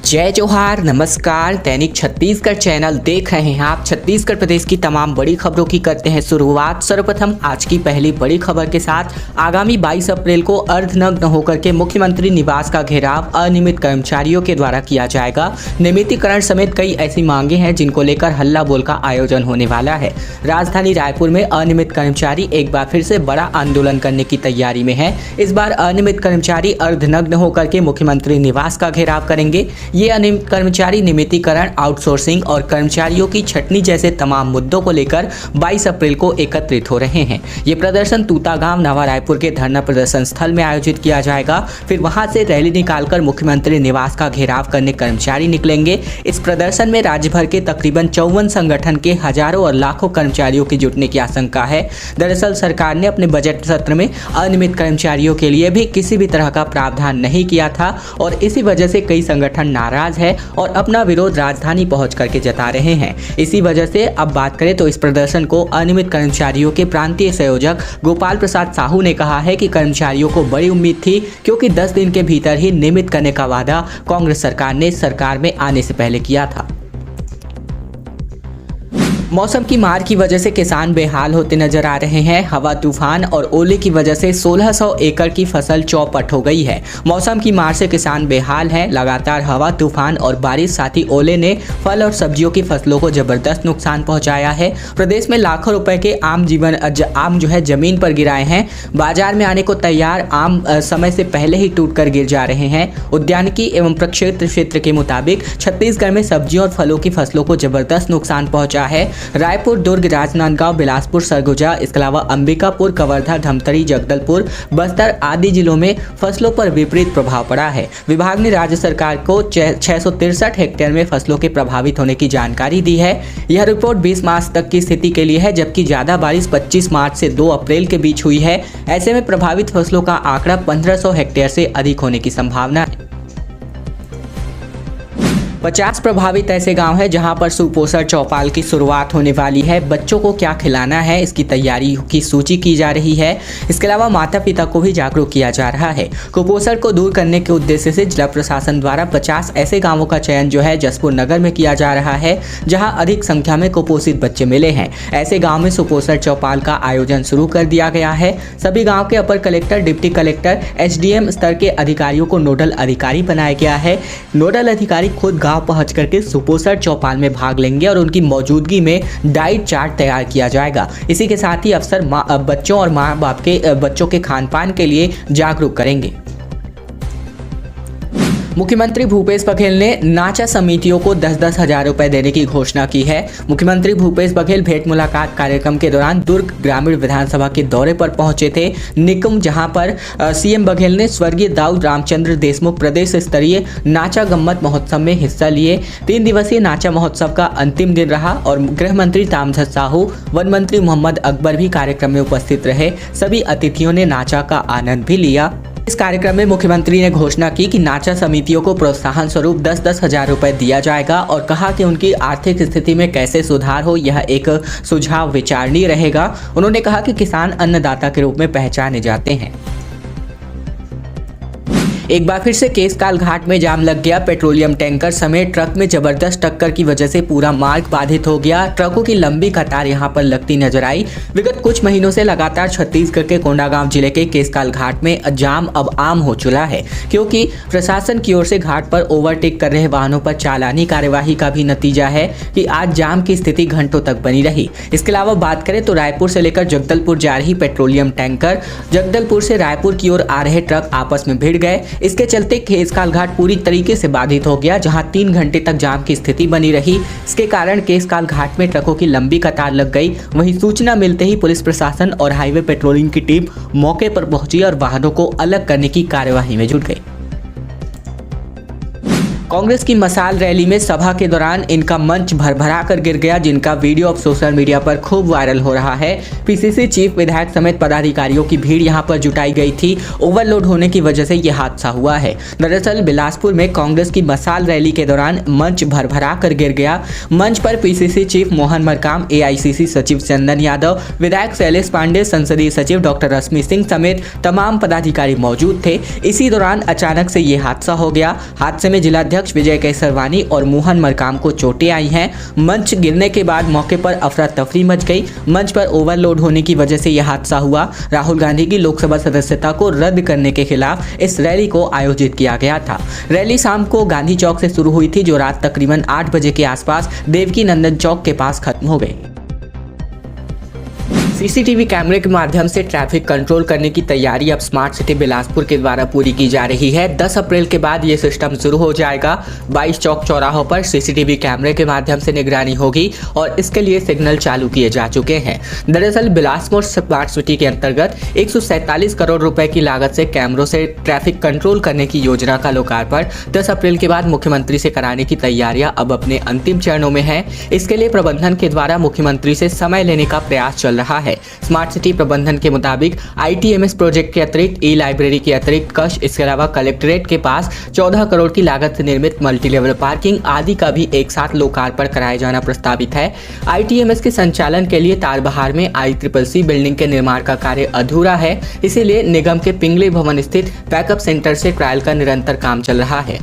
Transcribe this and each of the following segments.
जय जोहार, नमस्कार। दैनिक छत्तीसगढ़ चैनल देख रहे हैं आप। छत्तीसगढ़ प्रदेश की तमाम बड़ी खबरों की करते हैं शुरुआत। सर्वप्रथम आज की पहली बड़ी खबर के साथ। आगामी 22 अप्रैल को अर्धनग्न होकर के मुख्यमंत्री निवास का घेराव अनियमित कर्मचारियों के द्वारा किया जाएगा। नियमितीकरण समेत कई ऐसी मांगे हैं जिनको लेकर हल्ला बोल का आयोजन होने वाला है। राजधानी रायपुर में अनियमित कर्मचारी एक बार फिर से बड़ा आंदोलन करने की तैयारी में है। इस बार अनियमित कर्मचारी अर्धनग्न होकर के मुख्यमंत्री निवास का घेराव करेंगे। ये अनियमित कर्मचारी नियमितीकरण, आउटसोर्सिंग और कर्मचारियों की छटनी जैसे तमाम मुद्दों को लेकर 22 अप्रैल को एकत्रित हो रहे हैं। ये प्रदर्शन तूतागांव, नवा रायपुर के धरना प्रदर्शन स्थल में आयोजित किया जाएगा। फिर वहां से रैली निकालकर मुख्यमंत्री निवास का घेराव करने कर्मचारी निकलेंगे। इस प्रदर्शन में राज्य भर के तकरीबन 54 संगठन के हजारों और लाखों कर्मचारियों की जुटने की आशंका है। दरअसल सरकार ने अपने बजट सत्र में अनियमित कर्मचारियों के लिए भी किसी भी तरह का प्रावधान नहीं किया था और इसी वजह से कई संगठन नाराज है और अपना विरोध राजधानी पहुंच करके जता रहे हैं। इसी वजह से अब बात करें तो इस प्रदर्शन को अनियमित कर्मचारियों के प्रांतीय संयोजक गोपाल प्रसाद साहू ने कहा है कि कर्मचारियों को बड़ी उम्मीद थी, क्योंकि 10 दिन के भीतर ही नियमित करने का वादा कांग्रेस सरकार ने सरकार में आने से पहले किया था। मौसम की मार की वजह से किसान बेहाल होते नजर आ रहे हैं। हवा, तूफान और ओले की वजह से 1600 एकड़ की फसल चौपट हो गई है। मौसम की मार से किसान बेहाल हैं। लगातार हवा, तूफान और बारिश साथ ही ओले ने फल और सब्जियों की फसलों को जबरदस्त नुकसान पहुंचाया है। प्रदेश में लाखों रुपए के आम जमीन पर गिराए हैं। बाजार में आने को तैयार आम समय से पहले ही टूट कर गिर जा रहे हैं। उद्यानिकी एवं प्रक्षेत्र क्षेत्र के मुताबिक छत्तीसगढ़ में सब्जियों और फलों की फसलों को जबरदस्त नुकसान पहुंचा है। रायपुर, दुर्ग, राजनांदगांव, बिलासपुर, सरगुजा, इसके अलावा अंबिकापुर, कवर्धा, धमतरी, जगदलपुर, बस्तर आदि जिलों में फसलों पर विपरीत प्रभाव पड़ा है। विभाग ने राज्य सरकार को 663 हेक्टेयर में फसलों के प्रभावित होने की जानकारी दी है। यह रिपोर्ट 20 मार्च तक की स्थिति के लिए है, जबकि ज्यादा बारिश 25 मार्च से 2 अप्रैल के बीच हुई है। ऐसे में प्रभावित फसलों का आंकड़ा 1500 हेक्टेयर से अधिक होने की संभावना है। 50 प्रभावित ऐसे गांव हैं जहां पर सुपोषण चौपाल की शुरुआत होने वाली है। बच्चों को क्या खिलाना है, इसकी तैयारी की सूची की जा रही है। इसके अलावा माता पिता को भी जागरूक किया जा रहा है। कुपोषण को दूर करने के उद्देश्य से जिला प्रशासन द्वारा 50 ऐसे गांवों का चयन जसपुर नगर में किया जा रहा है, जहाँ अधिक संख्या में कुपोषित बच्चे मिले हैं। ऐसे गाँव में सुपोषण चौपाल का आयोजन शुरू कर दिया गया है। सभी गाँव के अपर कलेक्टर, डिप्टी कलेक्टर, SDM स्तर के अधिकारियों को नोडल अधिकारी बनाया गया है। नोडल अधिकारी खुद गांव पहुंच करके सुपोषण चौपाल में भाग लेंगे और उनकी मौजूदगी में डाइट चार्ट तैयार किया जाएगा। इसी के साथ ही अफसर बच्चों और माँ बाप के बच्चों के खान पान के लिए जागरूक करेंगे। मुख्यमंत्री भूपेश बघेल ने नाचा समितियों को 10-10 हजार रुपए देने की घोषणा की है। मुख्यमंत्री भूपेश बघेल भेंट मुलाकात कार्यक्रम के दौरान दुर्ग ग्रामीण विधानसभा के दौरे पर पहुंचे थे। निकुंज, जहां पर CM बघेल ने स्वर्गीय दाऊद रामचंद्र देशमुख प्रदेश स्तरीय नाचा गम्मत महोत्सव में हिस्सा लिए। 3 दिवसीय नाचा महोत्सव का अंतिम दिन रहा और गृह मंत्री तामझर साहू, वन मंत्री मोहम्मद अकबर भी कार्यक्रम में उपस्थित रहे। सभी अतिथियों ने नाचा का आनंद भी लिया। इस कार्यक्रम में मुख्यमंत्री ने घोषणा की कि नाचा समितियों को प्रोत्साहन स्वरूप 10-10 हजार रुपए दिया जाएगा और कहा कि उनकी आर्थिक स्थिति में कैसे सुधार हो, यह एक सुझाव विचारणीय रहेगा। उन्होंने कहा कि किसान अन्नदाता के रूप में पहचाने जाते हैं। एक बार फिर से केसकाल घाट में जाम लग गया। पेट्रोलियम टैंकर समेत ट्रक में जबरदस्त टक्कर की वजह से पूरा मार्ग बाधित हो गया। ट्रकों की लंबी कतार यहां पर लगती नजर आई। विगत कुछ महीनों से लगातार छत्तीसगढ़ के कोंडागांव जिले के केसकाल घाट में जाम अब आम हो चुका है, क्योंकि प्रशासन की ओर से घाट पर ओवरटेक कर रहे वाहनों पर चालानी कार्यवाही का भी नतीजा है कि आज जाम की स्थिति घंटों तक बनी रही। इसके अलावा बात करें तो रायपुर से लेकर जगदलपुर जा रही पेट्रोलियम टैंकर, जगदलपुर से रायपुर की ओर आ रहे ट्रक आपस में भिड़ गए। इसके चलते केसकाल घाट पूरी तरीके से बाधित हो गया, जहां 3 घंटे तक जाम की स्थिति बनी रही। इसके कारण केसकाल घाट में ट्रकों की लंबी कतार लग गई। वहीं सूचना मिलते ही पुलिस प्रशासन और हाईवे पेट्रोलिंग की टीम मौके पर पहुंची और वाहनों को अलग करने की कार्यवाही में जुट गई। कांग्रेस की मसाल रैली में सभा के दौरान इनका मंच भरभरा कर गिर गया, जिनका वीडियो अब सोशल मीडिया पर खूब वायरल हो रहा है। PCC चीफ, विधायक समेत पदाधिकारियों की भीड़ यहां पर जुटाई गई थी। ओवरलोड होने की वजह से यह हादसा हुआ है। दरअसल बिलासपुर में कांग्रेस की मसाल रैली के दौरान मंच भरभरा कर गिर गया। मंच पर PCC chief Mohan Markam, AICC सचिव चंदन यादव, विधायक शैलेश पांडे, संसदीय सचिव डॉक्टर रश्मि सिंह समेत तमाम पदाधिकारी मौजूद थे। इसी दौरान अचानक से ये हादसा हो गया। हादसे में जिलाध्यक्ष अध्यक्ष विजय केसरवानी और मोहन मरकाम को चोटें आई हैं। मंच गिरने के बाद मौके पर अफरा तफरी मच गई। मंच पर ओवरलोड होने की वजह से यह हादसा हुआ। राहुल गांधी की लोकसभा सदस्यता को रद्द करने के खिलाफ इस रैली को आयोजित किया गया था। रैली शाम को गांधी चौक से शुरू हुई थी, जो रात तकरीबन 8 बजे के आसपास देवकी नंदन चौक के पास खत्म हो गई। सीसीटीवी कैमरे के माध्यम से ट्रैफिक कंट्रोल करने की तैयारी अब स्मार्ट सिटी बिलासपुर के द्वारा पूरी की जा रही है। 10 अप्रैल के बाद ये सिस्टम शुरू हो जाएगा। 22 चौक चौराहों पर सीसीटीवी कैमरे के माध्यम से निगरानी होगी और इसके लिए सिग्नल चालू किए जा चुके हैं। दरअसल बिलासपुर स्मार्ट सिटी के अंतर्गत 147 करोड़ रुपए की लागत से कैमरों से ट्रैफिक कंट्रोल करने की योजना का लोकार्पण 10 अप्रैल के बाद मुख्यमंत्री से कराने की तैयारियां अब अपने अंतिम चरणों में है। इसके लिए प्रबंधन के द्वारा मुख्यमंत्री से समय लेने का प्रयास चल रहा है। स्मार्ट सिटी प्रबंधन के मुताबिक ITMS प्रोजेक्ट के अतिरिक्त लाइब्रेरी के अतिरिक्त कक्ष, इसके अलावा कलेक्ट्रेट के पास 14 करोड़ की लागत से निर्मित मल्टी लेवल पार्किंग आदि का भी एक साथ लोकार्पण कराया जाना प्रस्तावित है। ITMS के संचालन के लिए तारबहार में ICCC बिल्डिंग के निर्माण का कार्य अधूरा है, इसीलिए निगम के पिंगली भवन स्थित बैकअप सेंटर से ट्रायल का निरंतर काम चल रहा है।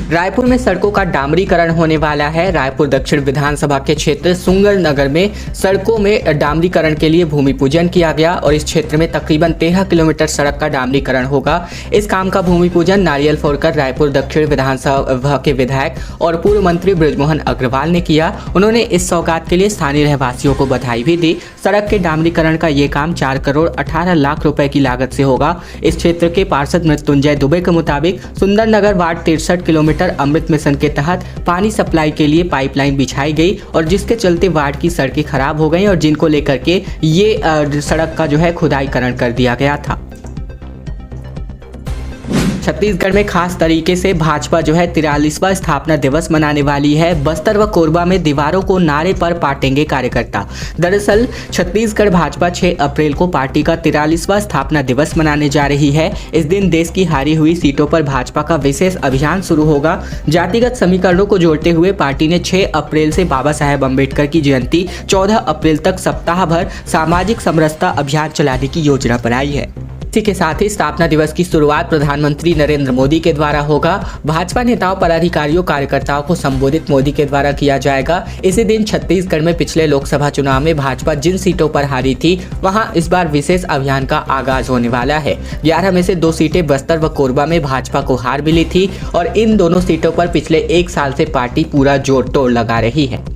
रायपुर में सड़कों का डामरीकरण होने वाला है। रायपुर दक्षिण विधानसभा के क्षेत्र सुंगर नगर में सड़कों में डामरीकरण के लिए भूमि पूजन किया गया और इस क्षेत्र में तकरीबन 13 किलोमीटर सड़क का डामरीकरण होगा। इस काम का भूमि पूजन नारियल फोड़कर रायपुर दक्षिण विधानसभा के विधायक और पूर्व मंत्री बृजमोहन अग्रवाल ने किया। उन्होंने इस सौगात के लिए स्थानीय रहवासियों को बधाई भी दी। सड़क के डामरीकरण का ये काम 4 करोड़ 18 लाख रुपए की लागत से होगा। इस क्षेत्र के पार्षद मृत्युंजय दुबे के मुताबिक सुंदरनगर वार्ड 63 किलोमीटर अमृत मिशन के तहत पानी सप्लाई के लिए पाइपलाइन बिछाई गई और जिसके चलते वार्ड की सड़कें खराब हो गई और जिनको लेकर के ये सड़क का जो है खुदाईकरण कर दिया गया था। छत्तीसगढ़ में खास तरीके से भाजपा जो है 43वां स्थापना दिवस मनाने वाली है। बस्तर व कोरबा में दीवारों को नारे पर पाटेंगे कार्यकर्ता। दरअसल छत्तीसगढ़ भाजपा 6 अप्रैल को पार्टी का 43वां स्थापना दिवस मनाने जा रही है। इस दिन देश की हारी हुई सीटों पर भाजपा का विशेष अभियान शुरू होगा। जातिगत समीकरणों को जोड़ते हुए पार्टी ने 6 अप्रैल से बाबा साहेब अम्बेडकर की जयंती 14 अप्रैल तक सप्ताह भर सामाजिक समरसता अभियान चलाने की योजना बनाई है। इसी के साथ ही स्थापना दिवस की शुरुआत प्रधानमंत्री नरेंद्र मोदी के द्वारा होगा। भाजपा नेताओं, पदाधिकारियों, कार्यकर्ताओं को संबोधित मोदी के द्वारा किया जाएगा। इसी दिन छत्तीसगढ़ में पिछले लोकसभा चुनाव में भाजपा जिन सीटों पर हारी थी, वहां इस बार विशेष अभियान का आगाज होने वाला है। 11 में से 2 सीटें बस्तर व कोरबा में भाजपा को हार मिली थी और इन दोनों सीटों पर पिछले 1 साल से पार्टी पूरा जोर तोड़ लगा रही है।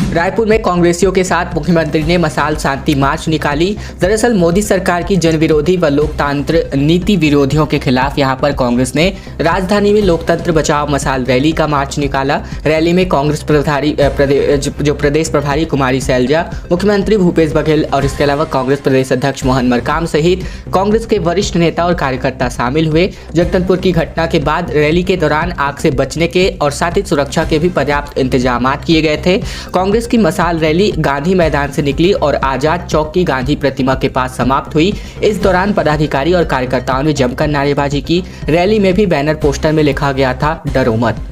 रायपुर में कांग्रेसियों के साथ मुख्यमंत्री ने मशाल शांति मार्च निकाली। दरअसल मोदी सरकार की जन विरोधी व लोकतंत्र नीति विरोधियों के खिलाफ यहां पर कांग्रेस ने राजधानी में लोकतंत्र बचाओ मशाल रैली का मार्च निकाला। रैली में कांग्रेस प्रदेश प्रभारी कुमारी सैलजा, मुख्यमंत्री भूपेश बघेल और इसके अलावा कांग्रेस प्रदेश अध्यक्ष मोहन मरकाम सहित कांग्रेस के वरिष्ठ नेता और कार्यकर्ता शामिल हुए। जगदलपुर की घटना के बाद रैली के दौरान आग से बचने के और साथ ही सुरक्षा के भी पर्याप्त इंतजाम किए गए थे। कांग्रेस की मशाल रैली गांधी मैदान से निकली और आजाद चौक की गांधी प्रतिमा के पास समाप्त हुई। इस दौरान पदाधिकारी और कार्यकर्ताओं ने जमकर नारेबाजी की। रैली में भी बैनर पोस्टर में लिखा गया था, डरो मत।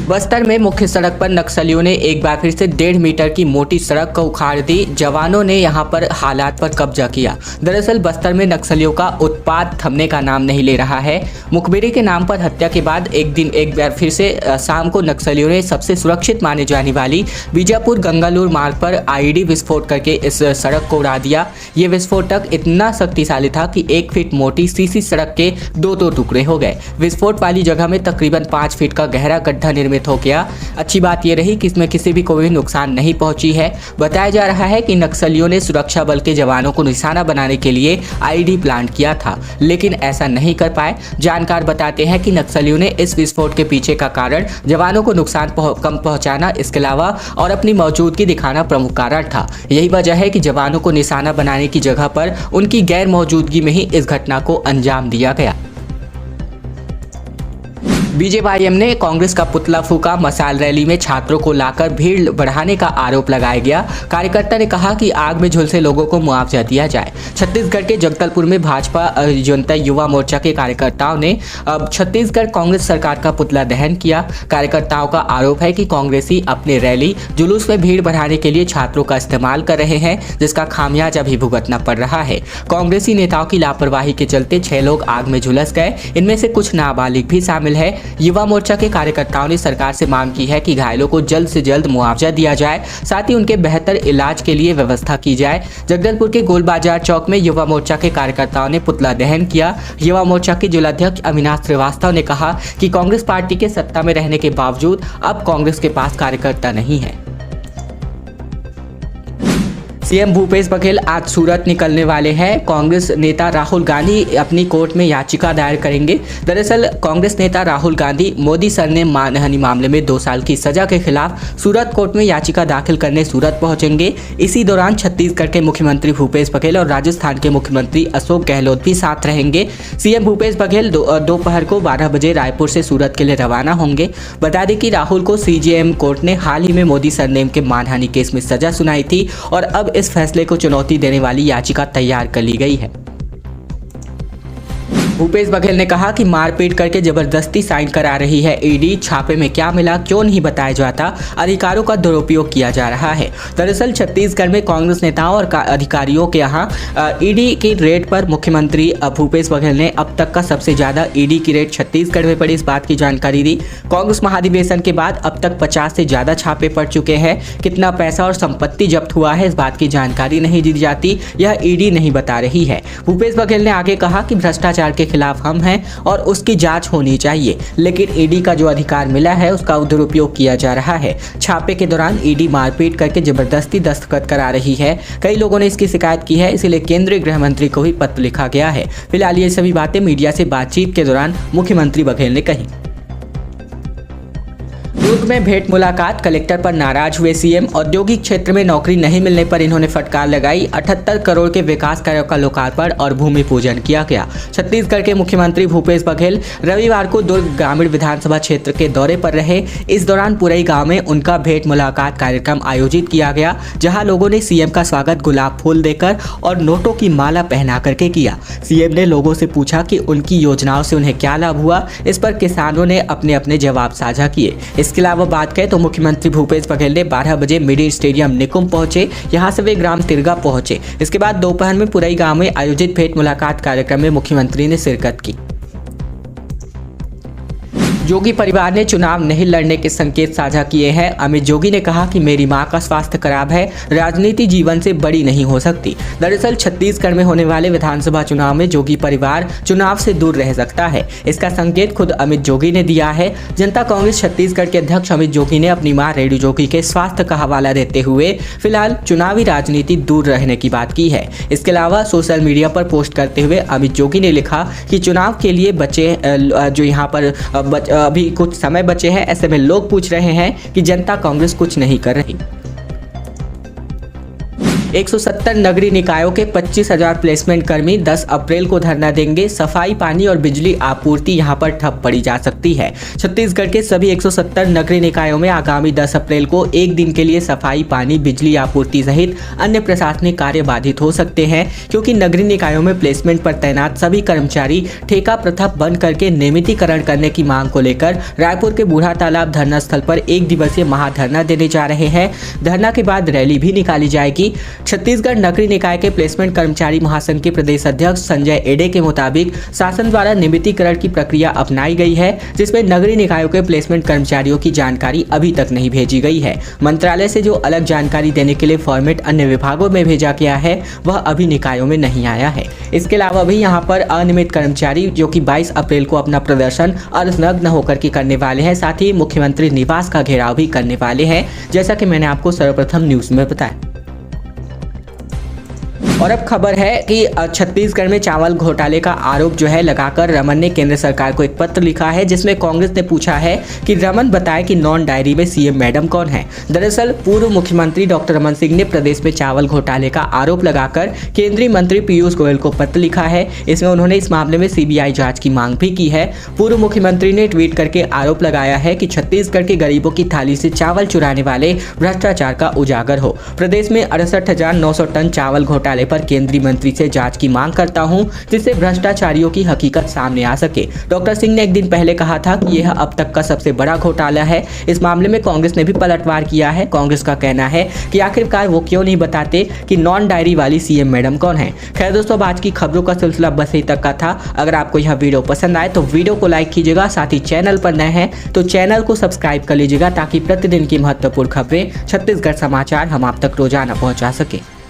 बस्तर में मुख्य सड़क पर नक्सलियों ने एक बार फिर से 1.5 मीटर की मोटी सड़क को उखाड़ दी। जवानों ने यहां पर हालात पर कब्जा किया। दरअसल बस्तर में नक्सलियों का उत्पात थमने का नाम नहीं ले रहा है। मुखबिरी के नाम पर हत्या के बाद एक बार फिर से शाम को नक्सलियों ने सबसे सुरक्षित माने जाने वाली बीजापुर गंगालूर मार्ग पर IED विस्फोट करके इस सड़क को उड़ा दिया। ये विस्फोटक इतना शक्तिशाली था कि 1 फीट मोटी सीसी सड़क के 2 टुकड़े हो गए। विस्फोट वाली जगह में तकरीबन 5 फीट का गहरा गड्ढा निर्मित हो गया। अच्छी बात यह रही कि इसमें किसी भी को भी नुकसान नहीं पहुंची है। बताया जा रहा है कि नक्सलियों ने सुरक्षा बल के जवानों को निशाना बनाने के लिए IED प्लांट किया था, लेकिन ऐसा नहीं कर पाए। जानकार बताते हैं कि नक्सलियों ने इस विस्फोट के पीछे का कारण जवानों को नुकसान कम पहुंचाना, इसके अलावा और अपनी मौजूदगी दिखाना प्रमुख कारण था। यही वजह है कि जवानों को निशाना बनाने की जगह पर उनकी गैर मौजूदगी में ही इस घटना को अंजाम दिया गया। बीजेवाईएम ने कांग्रेस का पुतला फूका। मसाल रैली में छात्रों को लाकर भीड़ बढ़ाने का आरोप लगाया गया। कार्यकर्ता ने कहा कि आग में झुलसे लोगों को मुआवजा दिया जाए। छत्तीसगढ़ के जगदलपुर में भाजपा जनता युवा मोर्चा के कार्यकर्ताओं ने अब छत्तीसगढ़ कांग्रेस सरकार का पुतला दहन किया। कार्यकर्ताओं का आरोप है कि कांग्रेसी अपने रैली जुलूस में भीड़ बढ़ाने के लिए छात्रों का इस्तेमाल कर रहे हैं, जिसका खामियाजा भी भुगतना पड़ रहा है। कांग्रेसी नेताओं की लापरवाही के चलते 6 लोग आग में झुलस गए। इनमें से कुछ नाबालिग भी शामिल है। युवा मोर्चा के कार्यकर्ताओं ने सरकार से मांग की है कि घायलों को जल्द से जल्द मुआवजा दिया जाए, साथ ही उनके बेहतर इलाज के लिए व्यवस्था की जाए। जगदलपुर के गोल बाजार चौक में युवा मोर्चा के कार्यकर्ताओं ने पुतला दहन किया। युवा मोर्चा के जिलाध्यक्ष अविनाश श्रीवास्तव ने कहा कि कांग्रेस पार्टी के सत्ता में रहने के बावजूद अब कांग्रेस के पास कार्यकर्ता नहीं है। सीएम भूपेश बघेल आज सूरत निकलने वाले हैं। कांग्रेस नेता राहुल गांधी अपनी कोर्ट में याचिका दायर करेंगे। दरअसल कांग्रेस नेता राहुल गांधी मोदी सरनेम मानहानि मामले में 2 साल की सजा के खिलाफ सूरत कोर्ट में याचिका दाखिल करने सूरत पहुंचेंगे। इसी दौरान छत्तीसगढ़ के मुख्यमंत्री भूपेश बघेल और राजस्थान के मुख्यमंत्री अशोक गहलोत भी साथ रहेंगे। सीएम भूपेश बघेल दोपहर को 12 बजे रायपुर से सूरत के लिए रवाना होंगे। बता दें कि राहुल को सीजेएम कोर्ट ने हाल ही में मोदी सरनेम के मानहानि केस में सजा सुनाई थी और अब इस फैसले को चुनौती देने वाली याचिका तैयार कर ली गई है। भूपेश बघेल ने कहा कि मारपीट करके जबरदस्ती साइन करा रही है ईडी। छापे में क्या मिला क्यों नहीं बताया जाता, अधिकारों का दुरुपयोग किया जा रहा है। दरअसल छत्तीसगढ़ में कांग्रेस नेताओं और अधिकारियों के यहाँ ईडी की रेड पर मुख्यमंत्री भूपेश बघेल ने अब तक का सबसे ज्यादा ईडी की रेड छत्तीसगढ़ में पड़ी, इस बात की जानकारी दी। कांग्रेस महाधिवेशन के बाद अब तक 50 से ज्यादा छापे पड़ चुके हैं। कितना पैसा और संपत्ति जब्त हुआ है, इस बात की जानकारी नहीं दी जाती, यह ईडी नहीं बता रही है। भूपेश बघेल ने आगे कहा कि भ्रष्टाचार के खिलाफ हम हैं और उसकी जांच होनी चाहिए, लेकिन ईडी का जो अधिकार मिला है उसका दुरुपयोग किया जा रहा है। छापे के दौरान ईडी मारपीट करके जबरदस्ती दस्तखत करा रही है। कई लोगों ने इसकी शिकायत की है, इसलिए केंद्रीय गृह मंत्री को भी पत्र लिखा गया है। फिलहाल ये सभी बातें मीडिया से बातचीत के दौरान मुख्यमंत्री बघेल ने कही। दुर्ग में भेंट मुलाकात, कलेक्टर पर नाराज हुए सीएम। औद्योगिक क्षेत्र में नौकरी नहीं मिलने पर इन्होंने फटकार लगाई। 78 करोड़ के विकास कार्यों का लोकार्पण और भूमि पूजन किया गया। छत्तीसगढ़ के मुख्यमंत्री भूपेश बघेल रविवार को दुर्ग ग्रामीण विधानसभा क्षेत्र के दौरे पर रहे। इस दौरान पुरई गांव में उनका भेंट मुलाकात कार्यक्रम आयोजित किया गया, जहां लोगों ने सीएम का स्वागत गुलाब फूल देकर और नोटों की माला पहना करके किया। सीएम ने लोगों से पूछा कि उनकी योजनाओं से उन्हें क्या लाभ हुआ। इस पर किसानों ने अपने अपने जवाब साझा किए। इसके अलावा बात करें तो मुख्यमंत्री भूपेश बघेल ने 12 बजे मिडी स्टेडियम निकुंम पहुंचे। यहां से वे ग्राम तिरगा पहुंचे। इसके बाद दोपहर में पुरई गांव में आयोजित भेंट मुलाकात कार्यक्रम में मुख्यमंत्री ने शिरकत की। जोगी परिवार ने चुनाव नहीं लड़ने के संकेत साझा किए हैं। अमित जोगी ने कहा कि मेरी मां का स्वास्थ्य खराब है, राजनीति जीवन से बड़ी नहीं हो सकती। दरअसल छत्तीसगढ़ में होने वाले विधानसभा चुनाव में जोगी परिवार चुनाव से दूर रह सकता है। इसका संकेत खुद अमित जोगी ने दिया है। जनता कांग्रेस छत्तीसगढ़ के अध्यक्ष अमित जोगी ने अपनी मां रेणु जोगी के स्वास्थ्य का हवाला देते हुए फिलहाल चुनावी राजनीति दूर रहने की बात की है। इसके अलावा सोशल मीडिया पर पोस्ट करते हुए अमित जोगी ने लिखा कि चुनाव के लिए बचे जो यहाँ पर अभी कुछ समय बचे हैं, ऐसे में लोग पूछ रहे हैं कि जनता कांग्रेस कुछ नहीं कर रही। 170 नगरीय निकायों के 25,000 प्लेसमेंट कर्मी 10 अप्रैल को धरना देंगे। सफाई, पानी और बिजली आपूर्ति यहां पर ठप पड़ी जा सकती है। छत्तीसगढ़ के सभी 170 नगरीय निकायों में आगामी 10 अप्रैल को एक दिन के लिए सफाई, पानी, बिजली आपूर्ति सहित अन्य प्रशासनिक कार्य बाधित हो सकते हैं, क्योंकि नगरीय निकायों में प्लेसमेंट पर तैनात सभी कर्मचारी ठेका प्रथा बंद करके नियमितीकरण करने की मांग को लेकर रायपुर के बूढ़ा तालाब धरना स्थल पर 1 दिवसीय महाधरना देने जा रहे हैं। धरना के बाद रैली भी निकाली जाएगी। छत्तीसगढ़ नगरीय निकाय के प्लेसमेंट कर्मचारी महासंघ के प्रदेश अध्यक्ष संजय एडे के मुताबिक शासन द्वारा नियमितीकरण की प्रक्रिया अपनाई गई है, जिसमें नगरीय निकायों के प्लेसमेंट कर्मचारियों की जानकारी अभी तक नहीं भेजी गई है। मंत्रालय से जो अलग जानकारी देने के लिए फॉर्मेट अन्य विभागों में भेजा गया है, वह अभी निकायों में नहीं आया है। इसके अलावा भी यहाँ पर अनियमित कर्मचारी जो कि 22 अप्रैल को अपना प्रदर्शन अर्धनग्न होकर के करने वाले हैं, साथ ही मुख्यमंत्री निवास का घेराव भी करने वाले हैं, जैसा कि मैंने आपको सर्वप्रथम न्यूज में बताया। और अब खबर है कि छत्तीसगढ़ में चावल घोटाले का आरोप जो है लगाकर रमन ने केंद्र सरकार को एक पत्र लिखा है, जिसमें कांग्रेस ने पूछा है कि रमन बताए कि नॉन डायरी में सीएम मैडम कौन है। दरअसल पूर्व मुख्यमंत्री डॉक्टर रमन सिंह ने प्रदेश में चावल घोटाले का आरोप लगाकर केंद्रीय मंत्री पीयूष गोयल को पत्र लिखा है। इसमें उन्होंने इस मामले में सीबीआई जांच की मांग भी की है। पूर्व मुख्यमंत्री ने ट्वीट करके आरोप लगाया है कि छत्तीसगढ़ के गरीबों की थाली से चावल चुराने वाले भ्रष्टाचार का उजागर हो। प्रदेश में 68,900 टन चावल घोटाले पर केंद्रीय मंत्री से जांच की मांग करता हूं, जिससे भ्रष्टाचारियों की हकीकत सामने आ सके। डॉक्टर सिंह ने एक दिन पहले कहा था कि यह अब तक का सबसे बड़ा घोटाला है। इस मामले में कांग्रेस ने भी पलटवार किया है। कांग्रेस का कहना है कि आखिरकार वो क्यों नहीं बताते कि नॉन डायरी वाली सीएम मैडम कौन है। खैर दोस्तों, अब आज की खबरों का सिलसिला बस यहीं तक का था। अगर आपको यह वीडियो पसंद आए तो वीडियो को लाइक कीजिएगा, साथ ही चैनल पर नए हैं तो चैनल को सब्सक्राइब कर लीजिएगा, ताकि प्रतिदिन की महत्वपूर्ण खबरें छत्तीसगढ़ समाचार हम आप तक रोजाना पहुंचा सके।